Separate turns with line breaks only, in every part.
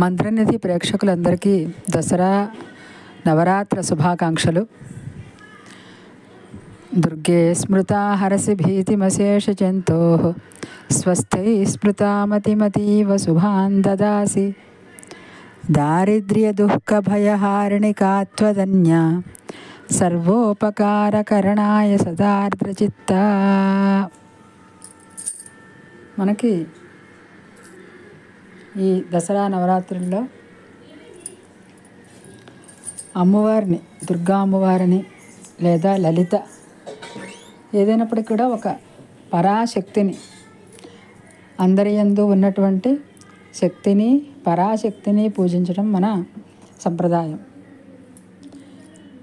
మంత్రనిధి ప్రేక్షకులందరికీ దసరా నవరాత్ర శుభాకాంక్షలు. దుర్గే స్మృతా హరసి భీతిమశేష జంతో స్వస్థై స్మృతామతిమతీవ శుభాన్ దదాసి. దారిద్ర్య దుఃఖ భయహారిణికాత్వదన్య సర్వోపకారకరణాయ సదార్ద్రచిత్త. మనకి ఈ దసరా నవరాత్రుల్లో అమ్మవారిని, దుర్గా అమ్మవారిని లేదా లలిత ఏదైనప్పటికీ కూడా ఒక పరాశక్తిని, అందరి యందు ఉన్నటువంటి శక్తిని, పరాశక్తిని పూజించడం మన సంప్రదాయం.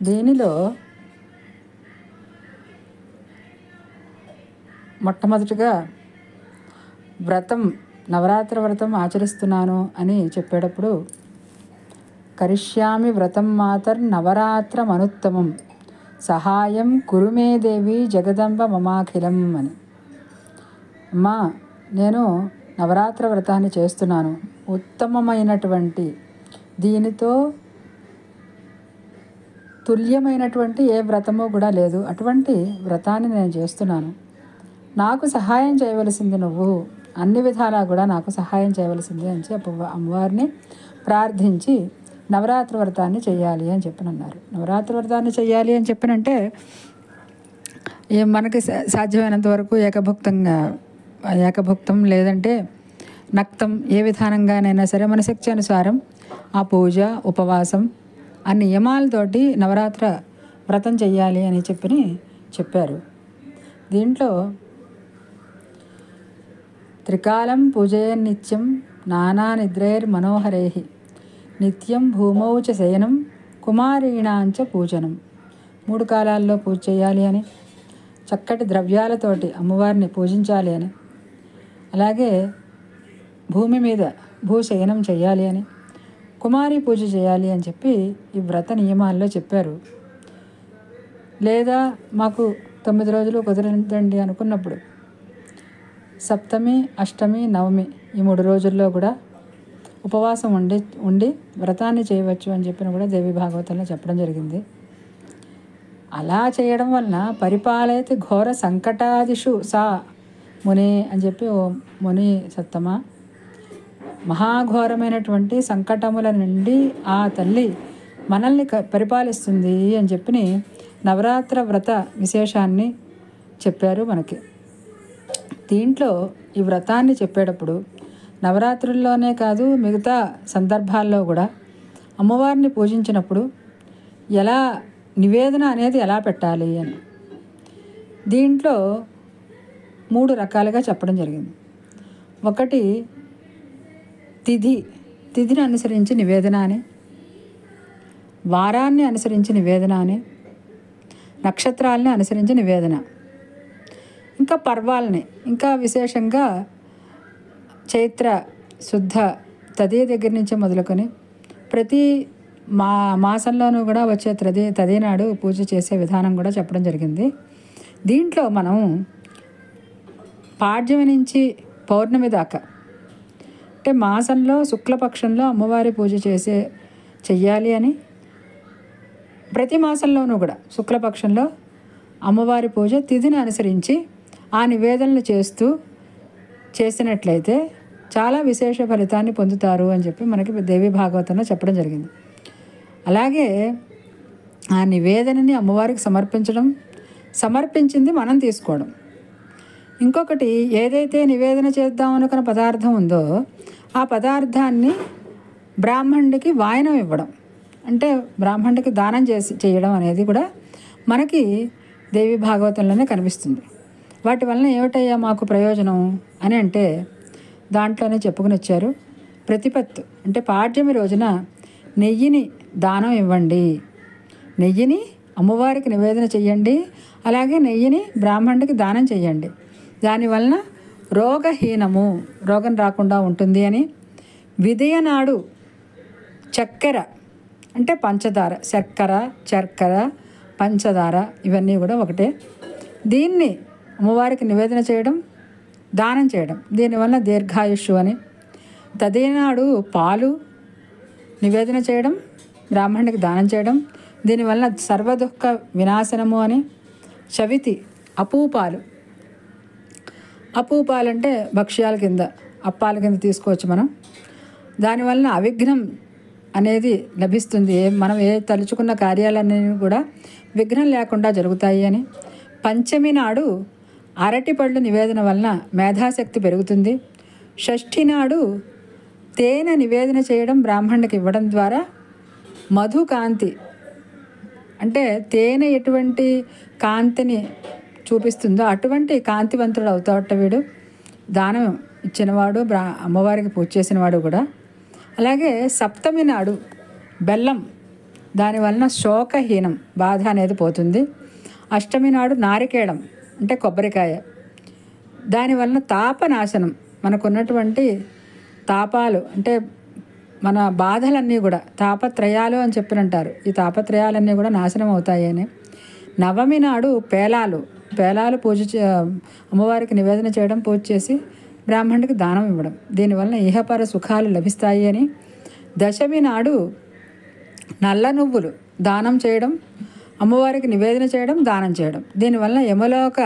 దీనిలో మొట్టమొదటిగా నవరాత్రి వ్రతం ఆచరిస్తున్నాను అని చెప్పేటప్పుడు కరిష్యామి వ్రతం మాతర్ నవరాత్రమనుత్తమం సహాయం కురుమే దేవి జగదంబ మమాఖిలం అని. అమ్మా, నేను నవరాత్ర వ్రతాన్ని చేస్తున్నాను. ఉత్తమమైనటువంటి, దీనితో తుల్యమైనటువంటి ఏ వ్రతమో కూడా లేదు. అటువంటి వ్రతాన్ని నేను చేస్తున్నాను. నాకు సహాయం చేయవలసింది నువ్వు, అన్ని విధాలా కూడా నాకు సహాయం చేయవలసింది అని చెప్పి అమ్మవారిని ప్రార్థించి నవరాత్రి వ్రతాన్ని చేయాలి అని చెప్పినన్నారు. నవరాత్రి వ్రతాన్ని చేయాలి అని చెప్పినంటే మనకి సాధ్యమైనంత వరకు ఏకభుక్తం లేదంటే నక్తం, ఏ విధానంగానైనా సరే మన శక్తి అనుసారం ఆ పూజ, ఉపవాసం, ఆ నియమాలతోటి నవరాత్ర వ్రతం చెయ్యాలి అని చెప్పారు. దీంట్లో త్రికాలం పూజయన్ నిత్యం నానా నిద్రైర్ మనోహరై నిత్యం భూమౌ చ శయనం కుమారీణాంచ పూజనం. 3 కాలాల్లో పూజ చేయాలి అని, చక్కటి ద్రవ్యాలతోటి అమ్మవారిని పూజించాలి అని, అలాగే భూమి మీద భూశయనం చేయాలి అని, కుమారి పూజ చేయాలి అని చెప్పి ఈ వ్రత నియమాల్లో చెప్పారు. లేదా మాకు 9 రోజులు కుదరదండి అనుకున్నప్పుడు సప్తమి, అష్టమి, నవమి ఈ 3 రోజుల్లో కూడా ఉపవాసం ఉండి వ్రతాన్ని చేయవచ్చు అని చెప్పిన కూడా దేవి భాగవతంలో చెప్పడం జరిగింది. అలా చేయడం వలన పరిపాలయతి ఘోర సంకటాదిషు సా ముని అని చెప్పి, ఓ ముని సత్తమ, మహాఘోరమైనటువంటి సంకటముల నుండి ఆ తల్లి మనల్ని పరిపాలిస్తుంది అని చెప్పి నవరాత్ర వ్రత విశేషాన్ని చెప్పారు మనకి. దీంట్లో ఈ వ్రతాన్ని చెప్పేటప్పుడు నవరాత్రుల్లోనే కాదు, మిగతా సందర్భాల్లో కూడా అమ్మవారిని పూజించినప్పుడు ఎలా నివేదన అనేది ఎలా పెట్టాలి అని దీంట్లో 3 రకాలుగా చెప్పడం జరిగింది. ఒకటి తిథిని అనుసరించి నివేదన అని, వారాన్ని అనుసరించి నివేదన అని, నక్షత్రాలని అనుసరించి నివేదన, ఇంకా పర్వాలని, ఇంకా విశేషంగా చైత్ర శుద్ధ తదియ దగ్గర నుంచి మొదలుకొని ప్రతి మాసంలోనూ కూడా వచ్చే తది నాడు పూజ చేసే విధానం కూడా చెప్పడం జరిగింది. దీంట్లో మనం పాడ్యమి నుంచి పౌర్ణమి దాకా, అంటే మాసంలో శుక్లపక్షంలో అమ్మవారి పూజ చెయ్యాలి అని, ప్రతి మాసంలోనూ కూడా శుక్లపక్షంలో అమ్మవారి పూజ తిథిని అనుసరించి ఆ నివేదనలు చేసినట్లయితే చాలా విశేష ఫలితాన్ని పొందుతారు అని చెప్పి మనకి దేవి భాగవతంలో చెప్పడం జరిగింది. అలాగే ఆ నివేదనని అమ్మవారికి సమర్పించింది మనం తీసుకోవడం. ఇంకొకటి, ఏదైతే నివేదన చేద్దాం అనుకున్న పదార్థం ఉందో ఆ పదార్థాన్ని బ్రాహ్మణుడికి వాయనం ఇవ్వడం, అంటే బ్రాహ్మణుడికి దానం చేయడం అనేది కూడా మనకి దేవి భాగవతంలోనే కనిపిస్తుంది. వాటి వలన ఏమిటయ్యా మాకు ప్రయోజనం అని అంటే దాంట్లోనే చెప్పుకుని వచ్చారు. ప్రతిపత్తు అంటే పాడ్యమి రోజున నెయ్యిని దానం ఇవ్వండి, నెయ్యిని అమ్మవారికి నివేదన చెయ్యండి, అలాగే నెయ్యిని బ్రాహ్మణుడికి దానం చెయ్యండి. దానివలన రోగం రాకుండా ఉంటుంది అని. విదయ నాడు చక్కెర అంటే పంచదార, చక్కెర, పంచదార ఇవన్నీ కూడా ఒకటే. దీన్ని అమ్మవారికి నివేదన చేయడం, దానం చేయడం, దీనివల్ల దీర్ఘాయుష్షు అని. తదేనాడు పాలు, నివేదన చేయడం, బ్రాహ్మణుడికి దానం చేయడం, దీనివల్ల సర్వదుఃఖ వినాశనము అని. చవితి అపూపాలు. అపూపాలంటే భక్ష్యాల కింద, అప్పాల కింద తీసుకోవచ్చు మనం. దానివల్ల అవిఘ్నం అనేది లభిస్తుంది. మనం తలుచుకున్న కార్యాలన్నీ కూడా విఘ్నం లేకుండా జరుగుతాయి అని. పంచమి నాడు అరటిపళ్ళు నివేదన వలన మేధాశక్తి పెరుగుతుంది. షష్ఠి నాడు తేనె నివేదన చేయడం, బ్రాహ్మణుడికి ఇవ్వడం ద్వారా మధుకాంతి, అంటే తేనె ఎటువంటి కాంతిని చూపిస్తుందో అటువంటి కాంతివంతుడు అవుతాడట వీడు. దానం ఇచ్చినవాడు, అమ్మవారికి పూజ చేసినవాడు కూడా. అలాగే సప్తమి నాడు బెల్లం, దానివలన శోకహీనం, బాధ అనేది పోతుంది. అష్టమి నాడు నారికేళం అంటే కొబ్బరికాయ, దానివలన తాపనాశనం, మనకున్నటువంటి తాపాలు అంటే మన బాధలన్నీ కూడా, తాపత్రయాలు అని చెప్పినంటారు, ఈ తాపత్రయాలన్నీ కూడా నాశనం అవుతాయి అని. నవమి నాడు పేలాలు పూజ అమ్మవారికి నివేదన చేయడం, పూజ చేసి బ్రాహ్మణుడికి దానం ఇవ్వడం, దీనివల్ల ఇహపర సుఖాలు లభిస్తాయి అని. దశమి నాడు నల్ల నువ్వులు దానం చేయడం, అమ్మవారికి నివేదన చేయడం, దానం చేయడం, దీనివల్ల యమలోక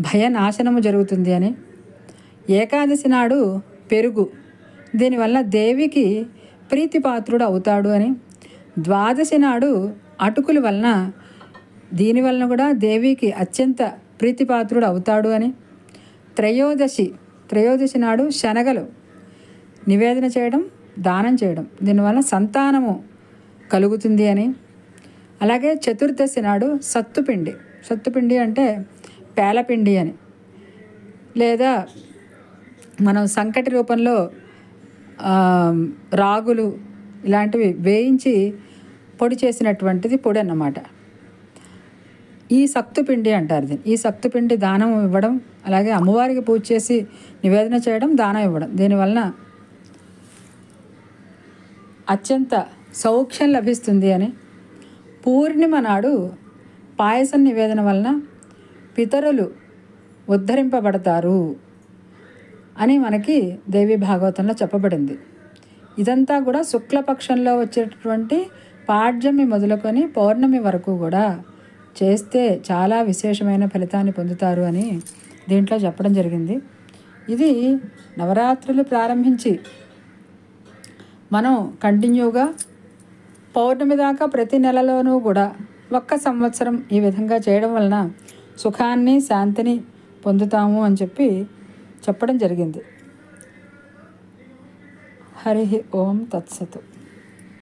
భయనాశనము జరుగుతుంది అని. ఏకాదశి నాడు పెరుగు, దీనివల్ల దేవికి ప్రీతిపాత్రుడు అవుతాడు అని. ద్వాదశి నాడు అటుకుల వలన, దీనివలన కూడా దేవికి అత్యంత ప్రీతిపాత్రుడు అవుతాడు అని. త్రయోదశి నాడు శనగలు నివేదన చేయడం, దానం చేయడం, దీనివల్ల సంతానము కలుగుతుంది అని. అలాగే చతుర్దశి నాడు సత్తుపిండి అంటే పేలపిండి అని, లేదా మనం సంకటి రూపంలో రాగులు ఇలాంటివి వేయించి పొడి చేసినటువంటిది పొడి అన్నమాట. ఈ సత్తుపిండి అంటారు దీన్ని. ఈ సత్తుపిండి దానం ఇవ్వడం, అలాగే అమ్మవారికి పూజ చేసి నివేదన చేయడం, దానం ఇవ్వడం, దీనివలన అత్యంత సౌఖ్యం లభిస్తుంది అని. పూర్ణిమ నాడు పాయసం నివేదన వలన పితరులు ఉద్ధరింపబడతారు అని మనకి దేవి భాగవతంలో చెప్పబడింది. ఇదంతా కూడా శుక్లపక్షంలో వచ్చేటటువంటి పాడ్యమి మొదలుకొని పౌర్ణమి వరకు కూడా చేస్తే చాలా విశేషమైన ఫలితాన్ని పొందుతారు అని దీంట్లో చెప్పడం జరిగింది. ఇది నవరాత్రులు ప్రారంభించి మనం కంటిన్యూగా పౌర్ణమి దాకా ప్రతి నెలలోనూ కూడా 1 సంవత్సరం ఈ విధంగా చేయడం వలన సుఖాన్ని, శాంతిని పొందుతాము అని చెప్పడం జరిగింది. హరి ఓం తత్సతు.